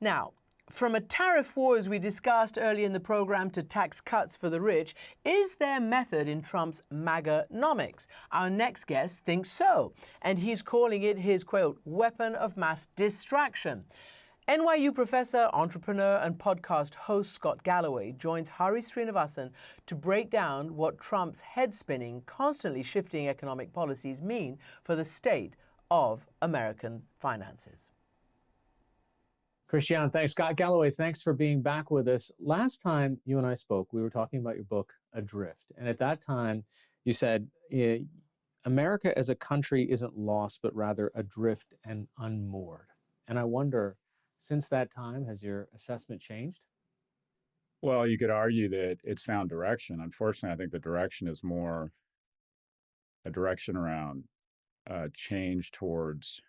Now, from a tariff war, as we discussed earlier in the program, to tax cuts for the rich, is there method in Trump's MAGA-nomics? Our next guest thinks so, and he's calling it his, quote, weapon of mass distraction. NYU professor, entrepreneur, and podcast host Scott Galloway joins Hari Srinivasan to break down what Trump's head-spinning, constantly shifting economic policies mean for the state of American finances. Christian, thanks. Scott Galloway, thanks for being back with us. Last time you and I spoke, we were talking about your book, Adrift. And at that time, you said, America as a country isn't lost, but rather adrift and unmoored. And I wonder, since that time, has your assessment changed? Well, you could argue that it's found direction. Unfortunately, I think the direction is more a direction around change towards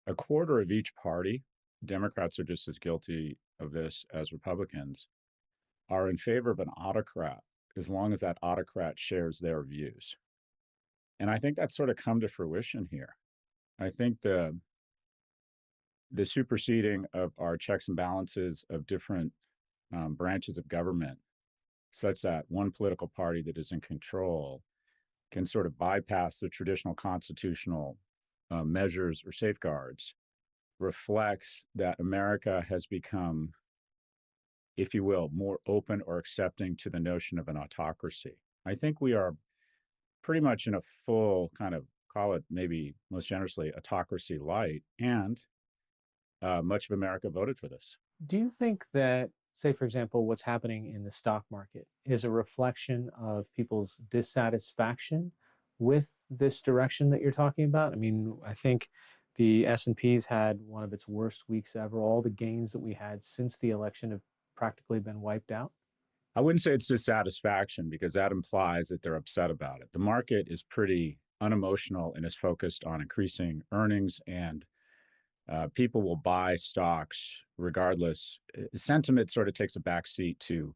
a quarter of each party. Democrats are just as guilty of this as Republicans, are in favor of an autocrat as long as that autocrat shares their views. And I think that's sort of come to fruition here. I think the superseding of our checks and balances of different branches of government, such that one political party that is in control can sort of bypass the traditional constitutional measures or safeguards, reflects that America has become, if you will, more open or accepting to the notion of an autocracy. I think we are pretty much in a full kind of, call it maybe most generously, autocracy light, and much of America voted for this. Do you think that, say, for example, what's happening in the stock market is a reflection of people's dissatisfaction with this direction that you're talking about? I mean, I think the S&P's had one of its worst weeks ever. All the gains that we had since the election have practically been wiped out. I wouldn't say it's dissatisfaction, because that implies that they're upset about it. The market is pretty unemotional and is focused on increasing earnings, and people will buy stocks regardless. Sentiment sort of takes a backseat to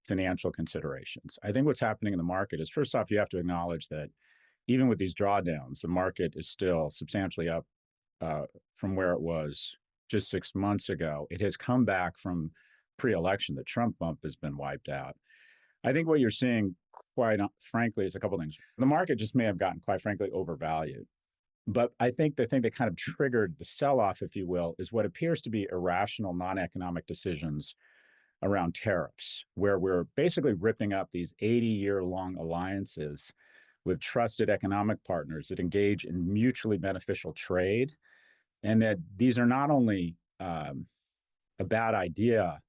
financial considerations. I think what's happening in the market is, first off, you have to acknowledge that even with these drawdowns, the market is still substantially up from where it was just 6 months ago. It has come back from pre-election. The Trump bump has been wiped out. I think what you're seeing, quite frankly, is a couple of things. The market just may have gotten, quite frankly, overvalued. But I think the thing that kind of triggered the sell-off, if you will, is what appears to be irrational, non-economic decisions around tariffs, where we're basically ripping up these 80-year-long alliances with trusted economic partners that engage in mutually beneficial trade, and that these are not only a bad idea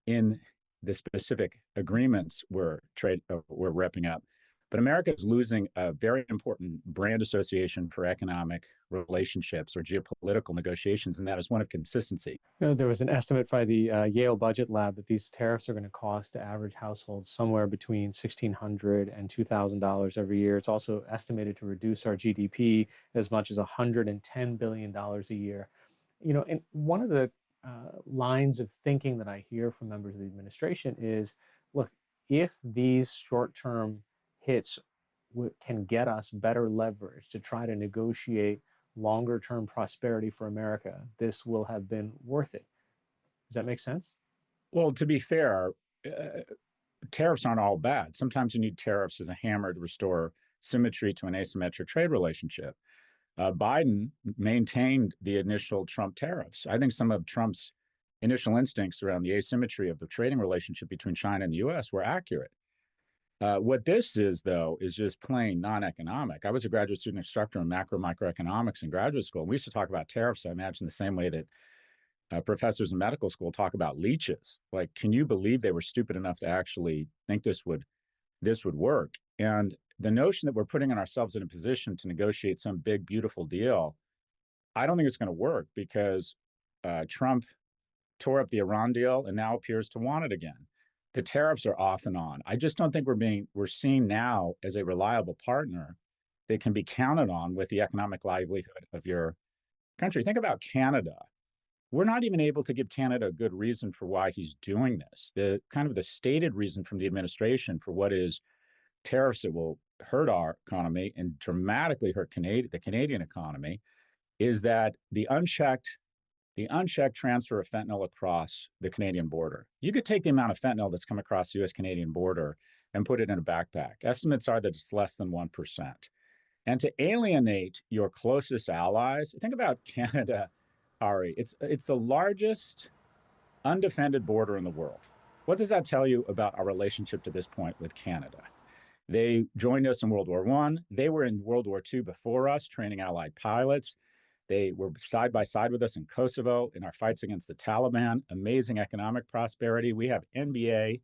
in the specific agreements we're ripping up, but America is losing a very important brand association for economic relationships or geopolitical negotiations, and that is one of consistency. You know, there was an estimate by the Yale Budget Lab that these tariffs are going to cost average households somewhere between $1,600 and $2,000 every year. It's also estimated to reduce our GDP as much as $110 billion a year. You know, and one of the lines of thinking that I hear from members of the administration is, look, if these short-term hits can get us better leverage to try to negotiate longer-term prosperity for America, this will have been worth it. Does that make sense? Well, to be fair, tariffs aren't all bad. Sometimes you need tariffs as a hammer to restore symmetry to an asymmetric trade relationship. Biden maintained the initial Trump tariffs. I think some of Trump's initial instincts around the asymmetry of the trading relationship between China and the U.S. were accurate. What this is, though, is just plain non-economic. I was a graduate student instructor in microeconomics in graduate school. We used to talk about tariffs, I imagine, the same way that professors in medical school talk about leeches. Like, can you believe they were stupid enough to actually think this would work? And the notion that we're putting ourselves in a position to negotiate some big, beautiful deal, I don't think it's going to work, because Trump tore up the Iran deal and now appears to want it again. The tariffs are off and on. I just don't think we're seen now as a reliable partner that can be counted on with the economic livelihood of your country. Think about Canada. We're not even able to give Canada a good reason for why he's doing this. The kind of the stated reason from the administration for what is tariffs that will hurt our economy and dramatically hurt the Canadian economy is that the unchecked the unchecked transfer of fentanyl across the Canadian border. You could take the amount of fentanyl that's come across the US-Canadian border and put it in a backpack. Estimates are that it's less than 1%. And to alienate your closest allies, think about Canada, Ari. It's the largest undefended border in the world. What does that tell you about our relationship to this point with Canada? They joined us in World War I. They were in World War II before us, training Allied pilots. They were side by side with us in Kosovo in our fights against the Taliban. Amazing economic prosperity. We have NBA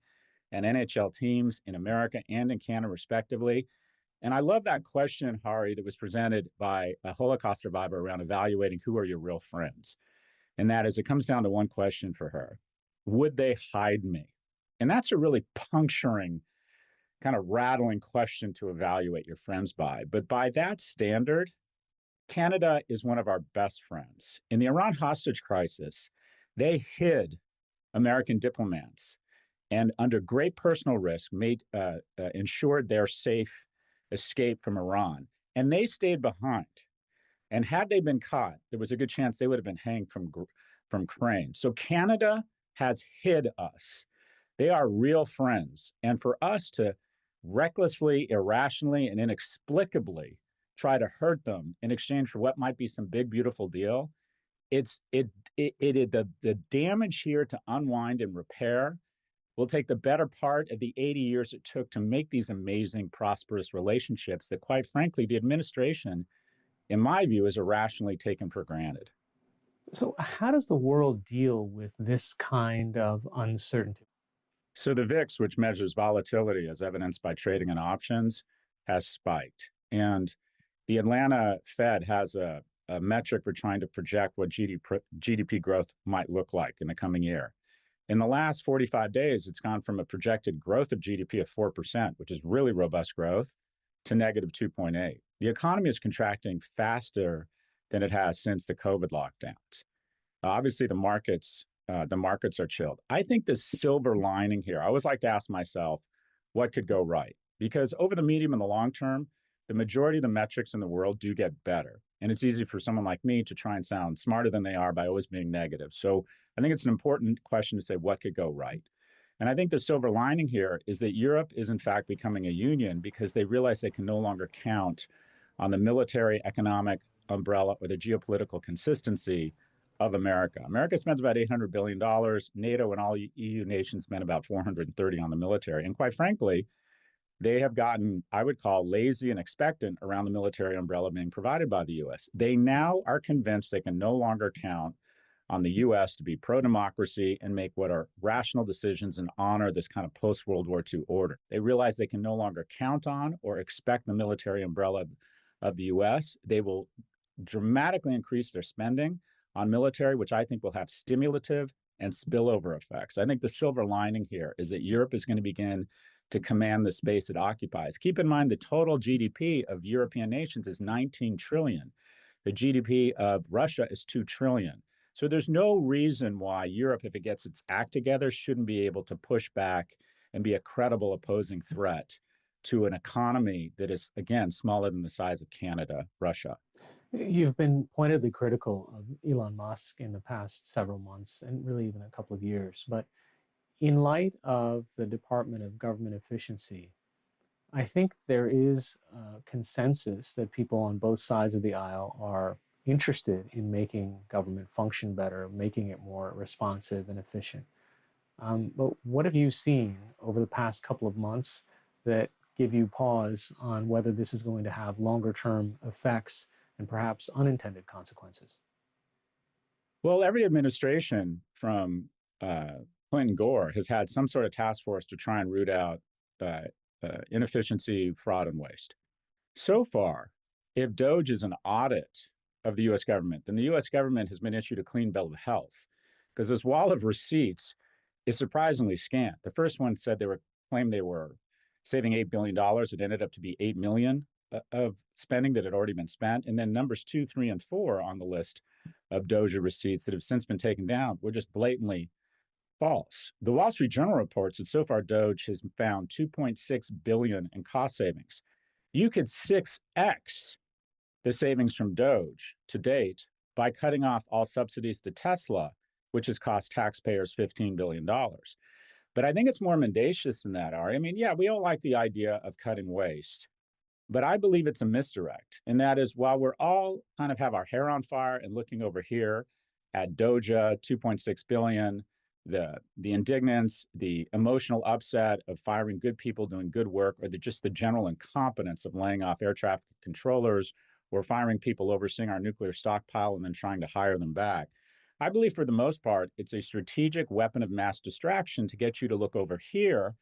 and NHL teams in America and in Canada, respectively. And I love that question, Hari, that was presented by a Holocaust survivor around evaluating who are your real friends. And that is, it comes down to one question for her. Would they hide me? And that's a really puncturing, kind of rattling question to evaluate your friends by. But by that standard, Canada is one of our best friends. In the Iran hostage crisis, they hid American diplomats and under great personal risk ensured their safe escape from Iran. And they stayed behind. And had they been caught, there was a good chance they would have been hanged from cranes. So Canada has hid us. They are real friends. And for us to recklessly, irrationally, and inexplicably try to hurt them in exchange for what might be some big, beautiful deal, the damage here to unwind and repair will take the better part of the 80 years it took to make these amazing, prosperous relationships that, quite frankly, the administration, in my view, is irrationally taken for granted. So how does the world deal with this kind of uncertainty? So the VIX, which measures volatility as evidenced by trading and options, has spiked. And the Atlanta Fed has a metric for trying to project what GDP growth might look like in the coming year. In the last 45 days, it's gone from a projected growth of GDP of 4%, which is really robust growth, to negative 2.8. The economy is contracting faster than it has since the COVID lockdowns. Obviously, the markets are chilled. I think the silver lining here, I always like to ask myself, what could go right? Because over the medium and the long term, the majority of the metrics in the world do get better. And it's easy for someone like me to try and sound smarter than they are by always being negative. So I think it's an important question to say, what could go right? And I think the silver lining here is that Europe is in fact becoming a union because they realize they can no longer count on the military, economic umbrella or the geopolitical consistency of America. America spends about $800 billion. NATO and all EU nations spend about $430 on the military. And quite frankly, they have gotten, I would call, lazy and expectant around the military umbrella being provided by the U.S. They now are convinced they can no longer count on the U.S. to be pro-democracy and make what are rational decisions and honor this kind of post-World War II order. They realize they can no longer count on or expect the military umbrella of the U.S. They will dramatically increase their spending on military, which I think will have stimulative and spillover effects. I think the silver lining here is that Europe is going to begin to command the space it occupies. Keep in mind the total GDP of European nations is 19 trillion. The GDP of Russia is 2 trillion. So there's no reason why Europe, if it gets its act together, shouldn't be able to push back and be a credible opposing threat to an economy that is, again, smaller than the size of Canada, Russia. You've been pointedly critical of Elon Musk in the past several months and really even a couple of years. But in light of the Department of Government Efficiency, I think there is a consensus that people on both sides of the aisle are interested in making government function better, making it more responsive and efficient. But what have you seen over the past couple of months that give you pause on whether this is going to have longer term effects and perhaps unintended consequences? Well, every administration from Clinton Gore has had some sort of task force to try and root out inefficiency, fraud, and waste. So far, if DOGE is an audit of the U.S. government, then the U.S. government has been issued a clean bill of health because this wall of receipts is surprisingly scant. The first one said claimed they were saving $8 billion. It ended up to be $8 million of spending that had already been spent. And then numbers 2, 3, and 4 on the list of DOGE receipts that have since been taken down were just blatantly false. The Wall Street Journal reports that so far DOGE has found $2.6 billion in cost savings. You could 6x the savings from DOGE to date by cutting off all subsidies to Tesla, which has cost taxpayers $15 billion. But I think it's more mendacious than that, Ari. I mean, yeah, we all like the idea of cutting waste, but I believe it's a misdirect. And that is, while we're all kind of have our hair on fire and looking over here at Doja, 2.6 billion, the indignance, the emotional upset of firing good people doing good work, or just the general incompetence of laying off air traffic controllers or firing people overseeing our nuclear stockpile and then trying to hire them back. I believe for the most part, it's a strategic weapon of mass distraction to get you to look over here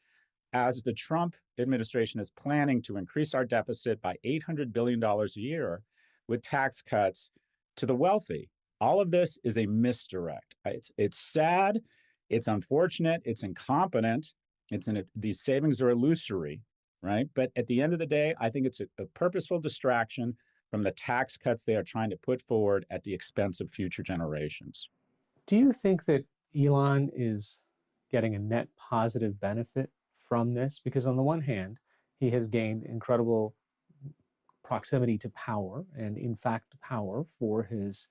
as the Trump administration is planning to increase our deficit by $800 billion a year with tax cuts to the wealthy. All of this is a misdirect. It's sad, it's unfortunate, it's incompetent, these savings are illusory, right? But at the end of the day, I think it's a purposeful distraction from the tax cuts they are trying to put forward at the expense of future generations. Do you think that Elon is getting a net positive benefit from this? Because on the one hand, he has gained incredible proximity to power and, in fact, power for his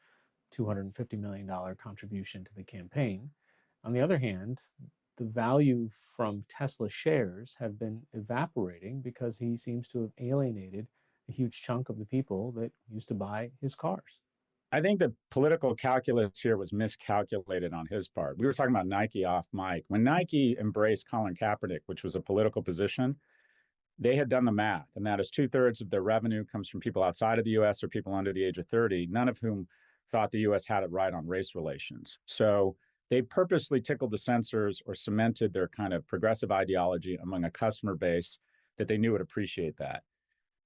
$250 million contribution to the campaign. On the other hand, the value from Tesla shares have been evaporating because he seems to have alienated a huge chunk of the people that used to buy his cars. I think the political calculus here was miscalculated on his part. We were talking about Nike off mic. When Nike embraced Colin Kaepernick, which was a political position, they had done the math, and that is 2/3 of their revenue comes from people outside of the U.S. or people under the age of 30, none of whom thought the U.S. had it right on race relations. So they purposely tickled the censors or cemented their kind of progressive ideology among a customer base that they knew would appreciate that.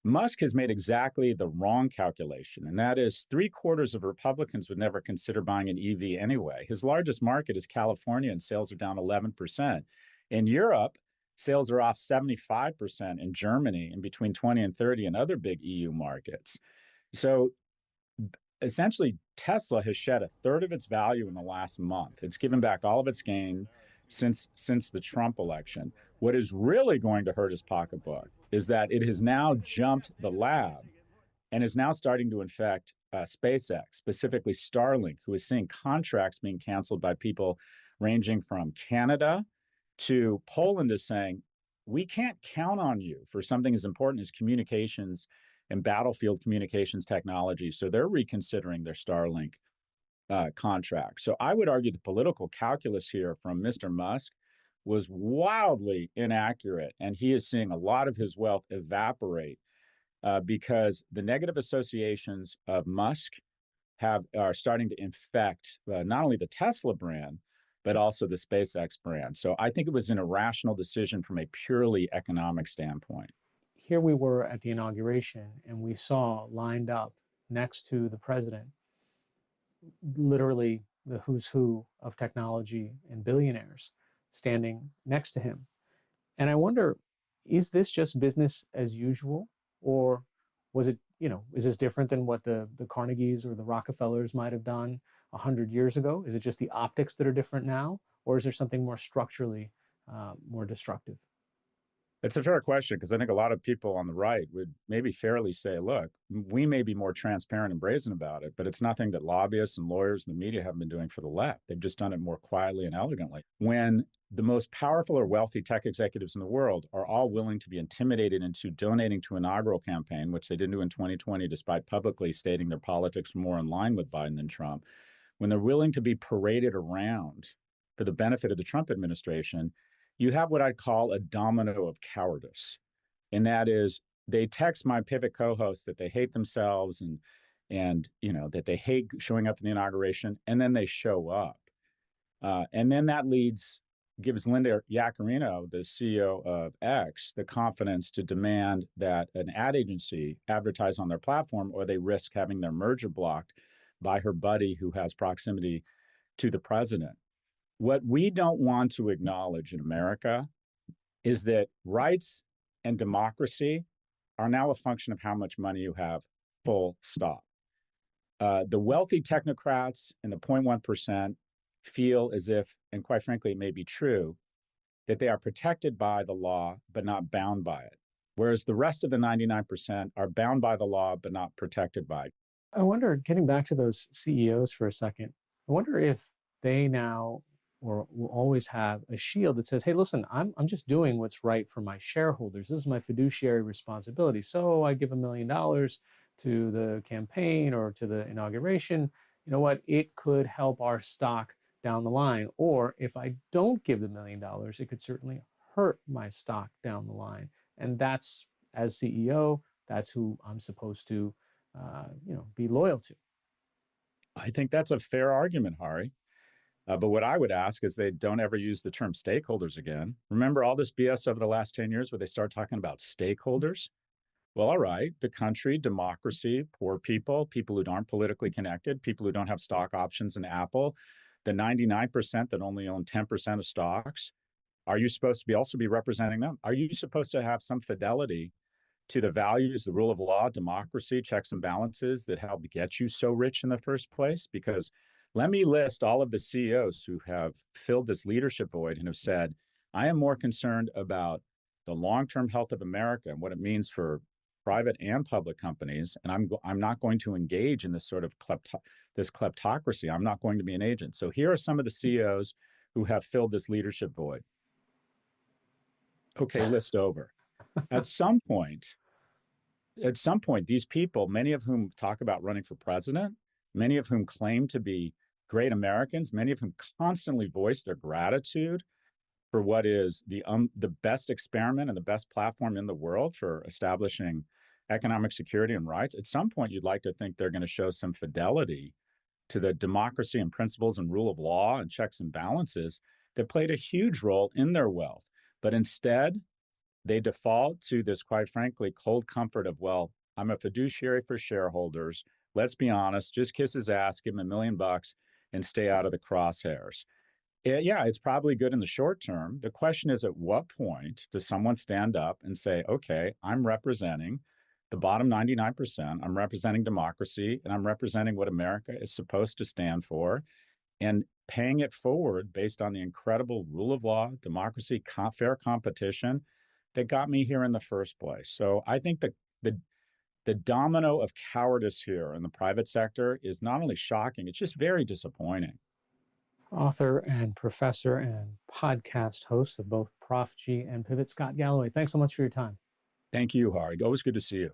Musk has made exactly the wrong calculation, and that is 3/4 of Republicans would never consider buying an EV anyway. His largest market is California, and sales are down 11%. In Europe, sales are off 75%, in Germany, and between 20 and 30 in other big EU markets. So essentially, Tesla has shed 1/3 of its value in the last month. It's given back all of its gain since the Trump election. What is really going to hurt his pocketbook is that it has now jumped the lab and is now starting to infect SpaceX, specifically Starlink, who is seeing contracts being canceled by people ranging from Canada to Poland, is saying, we can't count on you for something as important as communications and battlefield communications technology. So they're reconsidering their Starlink contract. So I would argue the political calculus here from Mr. Musk was wildly inaccurate, and he is seeing a lot of his wealth evaporate because the negative associations of Musk are starting to infect not only the Tesla brand, but also the SpaceX brand. So I think it was an irrational decision from a purely economic standpoint. Here we were at the inauguration, and we saw lined up next to the president literally the who's who of technology and billionaires standing next to him. And I wonder, is this just business as usual? Or was it, is this different than what the Carnegies or the Rockefellers might have done 100 years ago? Is it just the optics that are different now? Or is there something more structurally more destructive? It's a fair question, because I think a lot of people on the right would maybe fairly say, look, we may be more transparent and brazen about it, but it's nothing that lobbyists and lawyers and the media have been doing for the left. They've just done it more quietly and elegantly. When the most powerful or wealthy tech executives in the world are all willing to be intimidated into donating to an inaugural campaign, which they didn't do in 2020, despite publicly stating their politics were more in line with Biden than Trump, when they're willing to be paraded around for the benefit of the Trump administration, you have what I'd call a domino of cowardice. And that is, they text my Pivot co-hosts that they hate themselves and that they hate showing up in the inauguration, and then they show up. And then that gives Linda Yaccarino, the CEO of X, the confidence to demand that an ad agency advertise on their platform, or they risk having their merger blocked by her buddy who has proximity to the president. What we don't want to acknowledge in America is that rights and democracy are now a function of how much money you have, full stop. The wealthy technocrats and the 0.1% feel as if, and quite frankly, it may be true, that they are protected by the law, but not bound by it. Whereas the rest of the 99% are bound by the law, but not protected by it. I wonder, getting back to those CEOs for a second, I wonder if they now or will always have a shield that says, hey, listen, I'm just doing what's right for my shareholders. This is my fiduciary responsibility. So I give $1 million to the campaign or to the inauguration. You know what? It could help our stock down the line. Or if I don't give the $1 million, it could certainly hurt my stock down the line. And that's, as CEO, that's who I'm supposed to be loyal to. I think that's a fair argument, Hari. But what I would ask is they don't ever use the term stakeholders again. Remember all this BS over the last 10 years where they start talking about stakeholders? Well, all right, the country, democracy, poor people, people who aren't politically connected, people who don't have stock options in Apple, the 99% that only own 10% of stocks. Are you supposed to also be representing them? Are you supposed to have some fidelity to the values, the rule of law, democracy, checks and balances that helped get you so rich in the first place? Because let me list all of the CEOs who have filled this leadership void and have said, I am more concerned about the long-term health of America and what it means for private and public companies, and I'm not going to engage in this sort of this kleptocracy. I'm not going to be an agent. So here are some of the CEOs who have filled this leadership void. Okay, list over. At some point, these people, many of whom talk about running for president, many of whom claim to be great Americans, many of whom constantly voice their gratitude for what is the best experiment and the best platform in the world for establishing economic security and rights. At some point, you'd like to think they're going to show some fidelity to the democracy and principles and rule of law and checks and balances that played a huge role in their wealth. But instead, they default to this, quite frankly, cold comfort of, well, I'm a fiduciary for shareholders. Let's be honest, just kiss his ass, give him $1 million and stay out of the crosshairs. Yeah, it's probably good in the short term. The question is, at what point does someone stand up and say, okay, I'm representing the bottom 99%, I'm representing democracy, and I'm representing what America is supposed to stand for, and paying it forward based on the incredible rule of law, democracy, fair competition that got me here in the first place. So I think the domino of cowardice here in the private sector is not only shocking, it's just very disappointing. Author and professor and podcast host of both Prof G and Pivot, Scott Galloway. Thanks so much for your time. Thank you, Hari. Always good to see you.